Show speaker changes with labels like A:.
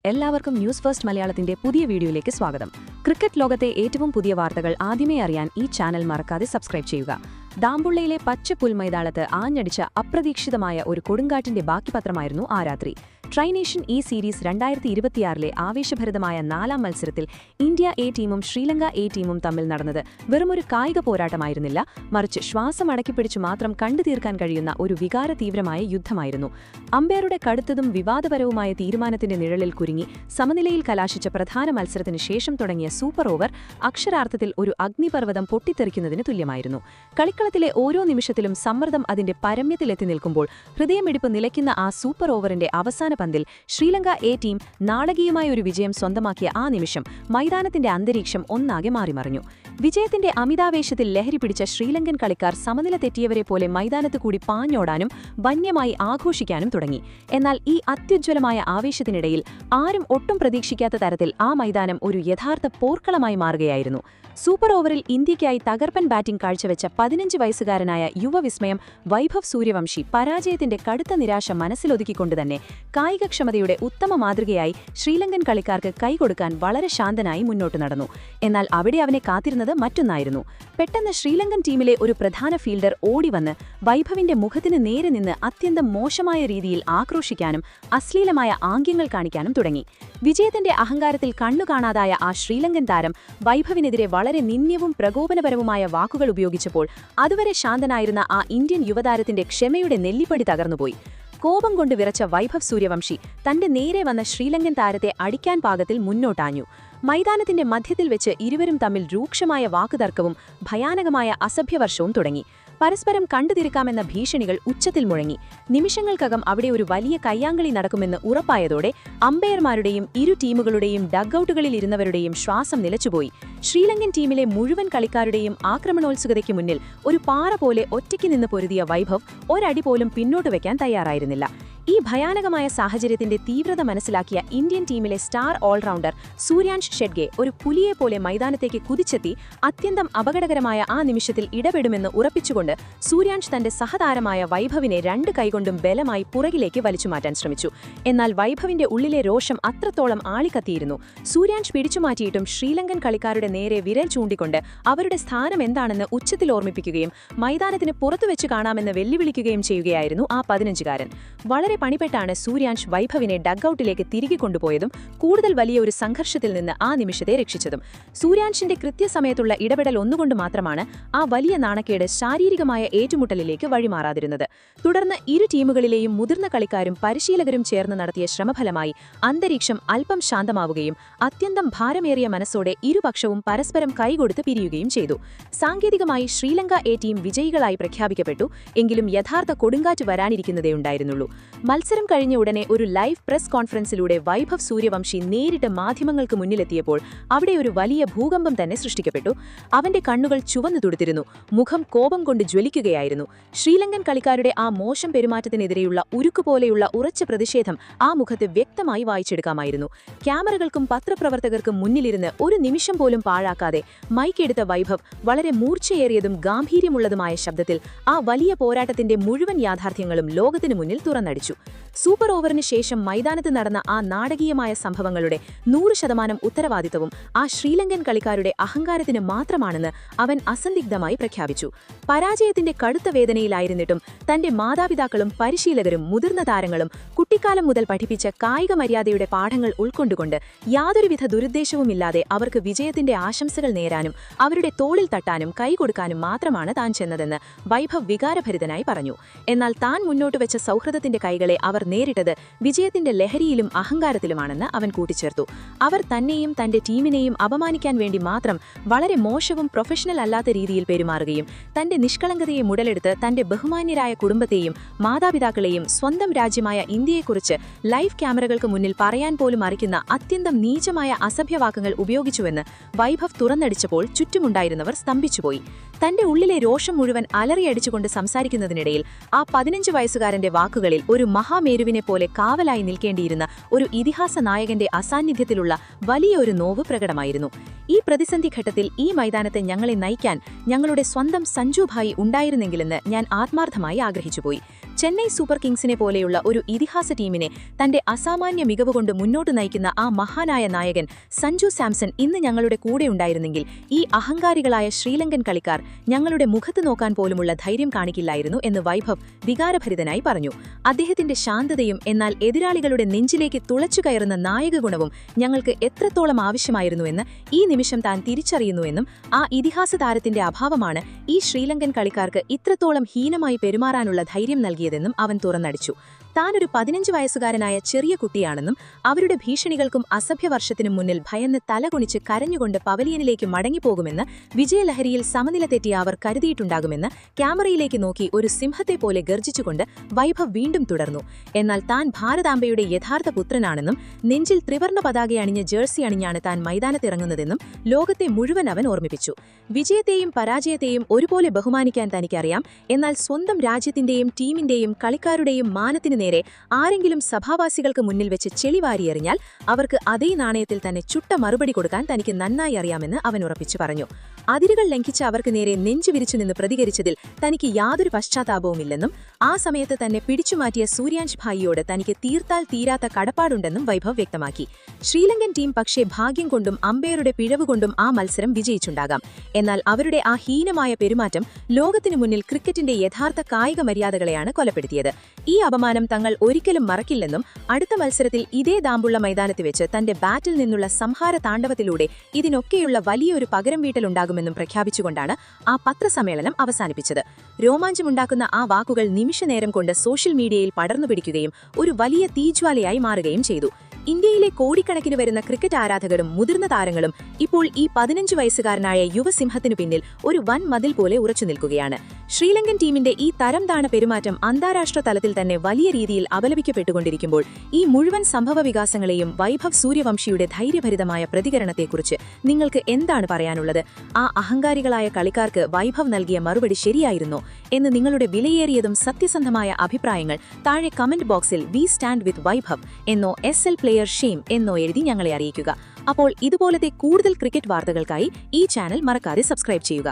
A: എല്ലാവർക്കും news first മലയാളത്തിന്റെ പുതിയ വീഡിയോയിലേക്ക് സ്വാഗതം. ക്രിക്കറ്റ് ലോകത്തെ ഏറ്റവും പുതിയ വാർത്തകൾ ആദ്യമേ അറിയാൻ ഈ ചാനൽ മറക്കാതെ സബ്സ്ക്രൈബ് ചെയ്യുക. ദാമ്പുള്ളയിലെ പച്ച പുൽമൈതാനത്ത് ആഞ്ഞടിച്ച അപ്രതീക്ഷിതമായ ഒരു കൊടുങ്കാറ്റിന്റെ ബാക്കിപത്രമായിരുന്നു ആ രാത്രി. ട്രൈനേഷൻ സീരീസ് 2026 ആവേശഭരിതമായ 4ാം മത്സരത്തിൽ ഇന്ത്യ എ ടീമും ശ്രീലങ്ക എ ടീമും തമ്മിൽ നടന്നത് വെറുമൊരു കായിക പോരാട്ടമായിരുന്നില്ല, മറിച്ച് ശ്വാസം അടക്കിപ്പിടിച്ചു മാത്രം കണ്ടു തീർക്കാൻ കഴിയുന്ന ഒരു വികാര തീവ്രമായ യുദ്ധമായിരുന്നു. അമ്പയറുടെ കടുത്തതും വിവാദപരവുമായ തീരുമാനത്തിന്റെ നിഴലിൽ കുരുങ്ങി സമനിലയിൽ കലാശിച്ച പ്രധാന മത്സരത്തിന് ശേഷം തുടങ്ങിയ സൂപ്പർ ഓവർ അക്ഷരാർത്ഥത്തിൽ ഒരു അഗ്നിപർവ്വതം പൊട്ടിത്തെറിക്കുന്നതിന് തുല്യമായിരുന്നു. കളിക്കളത്തിലെ ഓരോ നിമിഷത്തിലും സമ്മർദ്ദം അതിന്റെ പരമ്യത്തിലെത്തി നിൽക്കുമ്പോൾ ഹൃദയമിടിപ്പ് നിലയ്ക്കുന്ന ആ സൂപ്പർ ഓവറിന്റെ അവസാന പന്തിൽ ശ്രീലങ്ക എ ടീം നാടകീയമായ ഒരു വിജയം സ്വന്തമാക്കിയ ആ നിമിഷം മൈതാനത്തിന്റെ അന്തരീക്ഷം ഒന്നാകെ മാറിമറിഞ്ഞു. വിജയത്തിന്റെ അമിതാവേശത്തിൽ ലഹരി പിടിച്ച ശ്രീലങ്കൻ കളിക്കാർ സമനില തെറ്റിയവരെ പോലെ മൈതാനത്ത് കൂടി പാഞ്ഞോടാനും വന്യമായി ആഘോഷിക്കാനും തുടങ്ങി. എന്നാൽ ഈ അത്യുജ്വലമായ ആവേശത്തിനിടയിൽ ആരും ഒട്ടും പ്രതീക്ഷിക്കാത്ത തരത്തിൽ ആ മൈതാനം ഒരു യഥാർത്ഥ പോർക്കളമായി മാറുകയായിരുന്നു. സൂപ്പർ ഓവറിൽ ഇന്ത്യയ്ക്കായി തകർപ്പൻ ബാറ്റിംഗ് കാഴ്ചവെച്ച 15 വയസ്സുകാരനായ യുവവിസ്മയം വൈഭവ് സൂര്യവംശി പരാജയത്തിന്റെ കടുത്ത നിരാശ മനസ്സിലൊതുക്കിക്കൊണ്ടുതന്നെ കായികക്ഷമതയുടെ ഉത്തമ മാതൃകയായി ശ്രീലങ്കൻ കളിക്കാർക്ക് കൈകൊടുക്കാൻ വളരെ ശാന്തനായി മുന്നോട്ടു നടന്നു. എന്നാൽ അവിടെ അവനെ കാത്തിരുന്നത് മറ്റൊന്നായിരുന്നു. പെട്ടെന്ന് ശ്രീലങ്കൻ ടീമിലെ ഒരു പ്രധാന ഫീൽഡർ ഓടിവന്ന് വൈഭവിന്റെ മുഖത്തിന് നേരെ നിന്ന് അത്യന്തം മോശമായ രീതിയിൽ ആക്രോശിക്കാനും അശ്ലീലമായ ആംഗ്യങ്ങൾ കാണിക്കാനും തുടങ്ങി. വിജയത്തിന്റെ അഹങ്കാരത്തിൽ കണ്ണുകാണാതായ ആ ശ്രീലങ്കൻ താരം വൈഭവിനെതിരെ വളരെ നിന്ദ്യവും പ്രകോപനപരവുമായ വാക്കുകൾ ഉപയോഗിച്ചപ്പോൾ അതുവരെ ശാന്തനായിരുന്ന ആ ഇന്ത്യൻ യുവതാരത്തിന്റെ ക്ഷമയുടെ നെല്ലിപ്പടി തകർന്നുപോയി. കോപം കൊണ്ട് വിറച്ച വൈഭവ് സൂര്യവംശി തന്റെ നേരെ വന്ന ശ്രീലങ്കൻ താരത്തെ അടിക്കാൻ പാകത്തിൽ മുന്നോട്ടാഞ്ഞു. മൈതാനത്തിന്റെ മധ്യത്തിൽ വെച്ച് ഇരുവരും തമ്മിൽ രൂക്ഷമായ വാക്കുതർക്കവും ഭയാനകമായ അസഭ്യവർഷവും തുടങ്ങി. പരസ്പരം കണ്ടുതിരിക്കാമെന്ന ഭീഷണികൾ ഉച്ചത്തിൽ മുഴങ്ങി. നിമിഷങ്ങൾക്കകം അവിടെ ഒരു വലിയ കയ്യാങ്കളി നടക്കുമെന്ന് ഉറപ്പായതോടെ അമ്പയർമാരുടെയും ഇരു ടീമുകളുടെയും ഡഗ്ഔട്ടുകളിൽ ഇരുന്നവരുടെയും ശ്വാസം നിലച്ചുപോയി. ശ്രീലങ്കൻ ടീമിലെ മുഴുവൻ കളിക്കാരുടെയും ആക്രമണോത്സുകതയ്ക്ക് മുന്നിൽ ഒരു പാറ പോലെ ഒറ്റയ്ക്ക് നിന്ന് പൊരുതിയ വൈഭവ് ഒരടി പോലും പിന്നോട്ട് വയ്ക്കാൻ തയ്യാറായിരുന്നില്ല. ഈ ഭയാനകമായ സാഹചര്യത്തിന്റെ തീവ്രത മനസ്സിലാക്കിയ ഇന്ത്യൻ ടീമിലെ സ്റ്റാർ ഓൾറൗണ്ടർ സൂര്യാൻഷ് ഷെഡ്ഗെ ഒരു പുലിയെപ്പോലെ മൈതാനത്തേക്ക് കുതിച്ചെത്തി അത്യന്തം അപകടകരമായ ആ നിമിഷത്തിൽ ഇടപെടുമെന്ന് ഉറപ്പിച്ചുകൊണ്ട് സൂര്യാൻഷ് തന്റെ സഹതാരമായ വൈഭവിനെ 2 കൈകൊണ്ടും ബലമായി പുറകിലേക്ക് വലിച്ചുമാറ്റാൻ ശ്രമിച്ചു. എന്നാൽ വൈഭവിന്റെ ഉള്ളിലെ രോഷം അത്രത്തോളം ആളിക്കത്തിയിരുന്നു. സൂര്യാൻഷ് പിടിച്ചുമാറ്റിയിട്ടും ശ്രീലങ്കൻ കളിക്കാരുടെ നേരെ വിരൽ ചൂണ്ടിക്കൊണ്ട് അവരുടെ സ്ഥാനം എന്താണെന്ന് ഉച്ചത്തിൽ ഓർമ്മിപ്പിക്കുകയും മൈതാനത്തിന് പുറത്തുവെച്ച് കാണാമെന്ന് വെല്ലുവിളിക്കുകയും ചെയ്യുകയായിരുന്നു ആ 15-കാരൻ. വളരെ പണിപ്പെട്ടാണ് സൂര്യാൻഷ് വൈഭവിനെ ഡഗ്ഔട്ടിലേക്ക് തിരികെ കൊണ്ടുപോയതും കൂടുതൽ വലിയ ഒരു സംഘർഷത്തിൽ നിന്ന് ആ നിമിഷത്തെ രക്ഷിച്ചതും. സൂര്യാൻഷിന്റെ കൃത്യസമയത്തുള്ള ഇടപെടൽ ഒന്നുകൊണ്ട് മാത്രമാണ് ആ വലിയ നാണക്കേട് ശാരീരികമായ ഏറ്റുമുട്ടലിലേക്ക് വഴിമാറാതിരുന്നത്. തുടർന്ന് ഇരു ടീമുകളിലെയും മുതിർന്ന കളിക്കാരും പരിശീലകരും ചേർന്ന് നടത്തിയ ശ്രമഫലമായി അന്തരീക്ഷം അല്പം ശാന്തമാവുകയും അത്യന്തം ഭാരമേറിയ മനസ്സോടെ ഇരുപക്ഷവും പരസ്പരം കൈകൊടുത്ത് പിരിയുകയും ചെയ്തു. സാങ്കേതികമായി ശ്രീലങ്ക എ ടീം വിജയികളായി പ്രഖ്യാപിക്കപ്പെട്ടു. എങ്കിലും യഥാർത്ഥ കൊടുങ്കാറ്റ് വരാനിരിക്കുന്നതേയുണ്ടായിരുന്നുള്ളൂ. മത്സരം കഴിഞ്ഞ ഉടനെ ഒരു ലൈവ് പ്രസ് കോൺഫറൻസിലൂടെ വൈഭവ് സൂര്യവംശി നേരിട്ട് മാധ്യമങ്ങൾക്ക് മുന്നിലെത്തിയപ്പോൾ അവിടെ ഒരു വലിയ ഭൂകമ്പം തന്നെ സൃഷ്ടിക്കപ്പെട്ടു. അവന്റെ കണ്ണുകൾ ചുവന്നു തുടുത്തിരുന്നു, മുഖം കോപം കൊണ്ട് ജ്വലിക്കുകയായിരുന്നു. ശ്രീലങ്കൻ കളിക്കാരുടെ ആ മോശം പെരുമാറ്റത്തിനെതിരെയുള്ള ഉരുക്കുപോലെയുള്ള ഉറച്ച പ്രതിഷേധം ആ മുഖത്ത് വ്യക്തമായി വായിച്ചെടുക്കാമായിരുന്നു. ക്യാമറകൾക്കും പത്രപ്രവർത്തകർക്കും മുന്നിലിരുന്ന് ഒരു നിമിഷം പോലും പാഴാക്കാതെ മൈക്കെടുത്ത വൈഭവ് വളരെ മൂർച്ചയേറിയതും ഗാംഭീര്യമുള്ളതുമായ ശബ്ദത്തിൽ ആ വലിയ പോരാട്ടത്തിന്റെ മുഴുവൻ യാഥാർത്ഥ്യങ്ങളും ലോകത്തിനു മുന്നിൽ തുറന്നടിച്ചു. സൂപ്പർ ഓവറിന് ശേഷം മൈതാനത്ത് നടന്ന ആ നാടകീയമായ സംഭവങ്ങളുടെ 100% ഉത്തരവാദിത്തവും ആ ശ്രീലങ്കൻ കളിക്കാരുടെ അഹങ്കാരത്തിന് മാത്രമാണെന്ന് അവൻ അസന്ദിഗ്ധമായി പ്രഖ്യാപിച്ചു. പരാജയത്തിന്റെ കടുത്ത വേദനയിലായിരുന്നിട്ടും തന്റെ മാതാപിതാക്കളും പരിശീലകരും മുതിർന്ന താരങ്ങളും കുട്ടിക്കാലം മുതൽ പഠിപ്പിച്ച കായിക മര്യാദയുടെ പാഠങ്ങൾ ഉൾക്കൊണ്ടുകൊണ്ട് യാതൊരുവിധ ദുരുദ്ദേശവുമില്ലാതെ അവർക്ക് വിജയത്തിന്റെ ആശംസകൾ നേരാനും അവരുടെ തോളിൽ തട്ടാനും കൈകൊടുക്കാനും മാത്രമാണ് താൻ ചെന്നതെന്ന് വൈഭവ് വികാരഭരിതനായി പറഞ്ഞു. എന്നാൽ താൻ മുന്നോട്ട് വെച്ച സൗഹൃദത്തിന്റെ കൈകളെ അവർ നേരിട്ടത് വിജയത്തിന്റെ ലഹരിയിലും അഹങ്കാരത്തിലുമാണെന്ന് അവൻ കൂട്ടിച്ചേർത്തു. അവർ തന്നെയും തന്റെ ടീമിനെയും അപമാനിക്കാൻ വേണ്ടി മാത്രം വളരെ മോശവും പ്രൊഫഷണൽ അല്ലാത്ത രീതിയിൽ പെരുമാറുകയും തന്റെ നിഷ്കളങ്കതയെ മുതലെടുത്ത് തന്റെ ബഹുമാന്യരായ കുടുംബത്തെയും മാതാപിതാക്കളെയും സ്വന്തം രാജ്യമായ ഇന്ത്യയെക്കുറിച്ച് ലൈവ് ക്യാമറകൾക്ക് മുന്നിൽ പറയാൻ പോലും മറിക്കുന്ന അത്യന്തം നീചമായ അസഭ്യവാക്കുകൾ ഉപയോഗിച്ചുവെന്ന് വൈഭവ് തുറന്നടിച്ചപ്പോൾ ചുറ്റുമുണ്ടായിരുന്നവർ സ്തംഭിച്ചുപോയി. തന്റെ ഉള്ളിലെ രോഷം മുഴുവൻ അലറിയടിച്ചുകൊണ്ട് സംസാരിക്കുന്നതിനിടയിൽ ആ 15 വയസ്സുകാരന്റെ വാക്കുകളിൽ ഒരു മഹാമേരുവിനെ പോലെ കാവലായി നിൽക്കേണ്ടിയിരുന്ന ഒരു ഇതിഹാസ നായകന്റെ അസാന്നിധ്യത്തിലുള്ള വലിയൊരു നോവ് പ്രകടമായിരുന്നു. ഈ പ്രതിസന്ധി ഘട്ടത്തിൽ ഈ മൈതാനത്തെ ഞങ്ങളെ നയിക്കാൻ ഞങ്ങളുടെ സ്വന്തം സഞ്ജു ഭായി ഉണ്ടായിരുന്നെങ്കിലെന്ന് ഞാൻ ആത്മാർത്ഥമായി ആഗ്രഹിച്ചുപോയി. ചെന്നൈ സൂപ്പർ കിങ്സിനെ പോലെയുള്ള ഒരു ഇതിഹാസ ടീമിനെ തന്റെ അസാമാന്യ മികവുകൊണ്ട് മുന്നോട്ട് നയിക്കുന്ന ആ മഹാനായ നായകൻ സഞ്ജു സാംസൺ ഇന്ന് ഞങ്ങളുടെ കൂടെയുണ്ടായിരുന്നെങ്കിൽ ഈ അഹങ്കാരികളായ ശ്രീലങ്കൻ കളിക്കാർ ഞങ്ങളുടെ മുഖത്ത് നോക്കാൻ പോലുമുള്ള ധൈര്യം കാണിക്കില്ലായിരുന്നു എന്ന് വൈഭവ് വികാരഭരിതനായി പറഞ്ഞു. അദ്ദേഹത്തിന്റെ ശാന്തതയും എന്നാൽ എതിരാളികളുടെ നെഞ്ചിലേക്ക് തുളച്ചു കയറുന്ന നായക ഗുണവും ഞങ്ങൾക്ക് എത്രത്തോളം ആവശ്യമായിരുന്നുവെന്ന് ഈ നിമിഷം താൻ തിരിച്ചറിയുന്നുവെന്നും ആ ഇതിഹാസ താരത്തിന്റെ അഭാവമാണ് ഈ ശ്രീലങ്കൻ കളിക്കാർക്ക് ഇത്രത്തോളം ഹീനമായി പെരുമാറാനുള്ള ധൈര്യം നൽകിയതെന്നും അവൻ തുറന്നടിച്ചു. താനൊരു 15 വയസ്സുകാരനായ ചെറിയ കുട്ടിയാണെന്നും അവരുടെ ഭീഷണികൾക്കും അസഭ്യവർഷത്തിനും മുന്നിൽ ഭയന്ന് തലകുണിച്ച് കരഞ്ഞുകൊണ്ട് പവലിയനിലേക്ക് മടങ്ങിപ്പോകുമെന്ന് വിജയലഹരിയിൽ സമനില തെറ്റിയ അവർ കരുതിയിട്ടുണ്ടാകുമെന്ന് ക്യാമറയിലേക്ക് നോക്കി ഒരു സിംഹത്തെപ്പോലെ ഗർജിച്ചുകൊണ്ട് വൈഭവ് വീണ്ടും തുടർന്നു. എന്നാൽ താൻ ഭാരതാംബയുടെ യഥാർത്ഥ പുത്രനാണെന്നും നെഞ്ചിൽ ത്രിവർണ്ണ പതാകയണിഞ്ഞ ജേഴ്സി അണിഞ്ഞാണ് താൻ മൈതാനത്തിറങ്ങുന്നതെന്നും ലോകത്തെ മുഴുവൻ അവൻ ഓർമ്മിപ്പിച്ചു. വിജയത്തെയും പരാജയത്തെയും ഒരുപോലെ ബഹുമാനിക്കാൻ തനിക്കറിയാം. എന്നാൽ സ്വന്തം രാജ്യത്തിന്റെയും ടീമിന്റെയും കളിക്കാരുടെയും മാനത്തിന് നേരെ ആരെങ്കിലും സഭാവാസികൾക്ക് മുന്നിൽ വെച്ച് ചെളിവാരിയെറിഞ്ഞാൽ അവർക്ക് അതേ നാണയത്തിൽ തന്നെ ചുട്ട മറുപടി കൊടുക്കാൻ തനിക്ക് നന്നായി അറിയാമെന്ന് അവൻ ഉറപ്പിച്ചു പറഞ്ഞു. അതിരുകൾ ലംഘിച്ച് അവർക്ക് നേരെ നെഞ്ചു വിരിച്ചുനിന്ന് പ്രതികരിച്ചതിൽ തനിക്ക് യാതൊരു പശ്ചാത്താപവുമില്ലെന്നും ആ സമയത്ത് തന്നെ പിടിച്ചുമാറ്റിയ സൂര്യാൻഷ് ഭായിയോട് തനിക്ക് തീർത്താൽ തീരാത്ത കടപ്പാടുണ്ടെന്നും വൈഭവ് വ്യക്തമാക്കി. ശ്രീലങ്കൻ ടീം പക്ഷേ ഭാഗ്യം കൊണ്ടും അമ്പയറുടെ പിഴവുകൊണ്ടും ആ മത്സരം വിജയിച്ചുണ്ടാകാം. എന്നാൽ അവരുടെ ആ ഹീനമായ പെരുമാറ്റം ലോകത്തിനു മുന്നിൽ ക്രിക്കറ്റിന്റെ യഥാർത്ഥ കായിക മര്യാദകളെയാണ് കൊലപ്പെടുത്തിയത്. ഈ അപമാനം തങ്ങൾ ഒരിക്കലും മറക്കില്ലെന്നും അടുത്ത മത്സരത്തിൽ ഇതേ ദാമ്പുള്ള മൈതാനത്ത് വെച്ച് തന്റെ ബാറ്റിൽ നിന്നുള്ള സംഹാര താണ്ഡവത്തിലൂടെ ഇതിനൊക്കെയുള്ള വലിയൊരു പകരം വീട്ടലുണ്ടാകുമെന്നും പ്രഖ്യാപിച്ചുകൊണ്ടാണ് ആ പത്രസമ്മേളനം അവസാനിപ്പിച്ചത്. രോമാഞ്ചമുണ്ടാക്കുന്ന ആ വാക്കുകൾ നിമിഷനേരം കൊണ്ട് സോഷ്യൽ മീഡിയയിൽ പടർന്നുപിടിക്കുകയും ഒരു വലിയ തീജ്വാലയായി മാറുകയും ചെയ്തു. ഇന്ത്യയിലെ കോടിക്കണക്കിന് വരുന്ന ക്രിക്കറ്റ് ആരാധകരും മുതിർന്ന താരങ്ങളും ഇപ്പോൾ ഈ 15 വയസ്സുകാരനായ യുവസിംഹത്തിനു പിന്നിൽ ഒരു വൻ മതിൽ പോലെ ഉറച്ചു നിൽക്കുകയാണ്. ശ്രീലങ്കൻ ടീമിന്റെ ഈ തരം താണ പെരുമാറ്റം അന്താരാഷ്ട്ര തലത്തിൽ തന്നെ വലിയ രീതിയിൽ അപലപിക്കപ്പെട്ടുകൊണ്ടിരിക്കുമ്പോൾ ഈ മുഴുവൻ സംഭവ വികാസങ്ങളെയും വൈഭവ് സൂര്യവംശിയുടെ ധൈര്യഭരിതമായ പ്രതികരണത്തെക്കുറിച്ച് നിങ്ങൾക്ക് എന്താണ് പറയാനുള്ളത്? ആ അഹങ്കാരികളായ കളിക്കാർക്ക് വൈഭവ് നൽകിയ മറുപടി ശരിയായിരുന്നോ എന്ന് നിങ്ങളുടെ വിലയേറിയതും സത്യസന്ധമായ അഭിപ്രായങ്ങൾ താഴെ കമന്റ് ബോക്സിൽ വി സ്റ്റാൻഡ് വിത്ത് വൈഭവ് എന്നോ SL പ്ലെയർ ഷെയിം എന്നോ എഴുതി ഞങ്ങളെ അറിയിക്കുക. അപ്പോൾ ഇതുപോലത്തെ കൂടുതൽ ക്രിക്കറ്റ് വാർത്തകൾക്കായി ഈ ചാനൽ മറക്കാതെ സബ്സ്ക്രൈബ് ചെയ്യുക.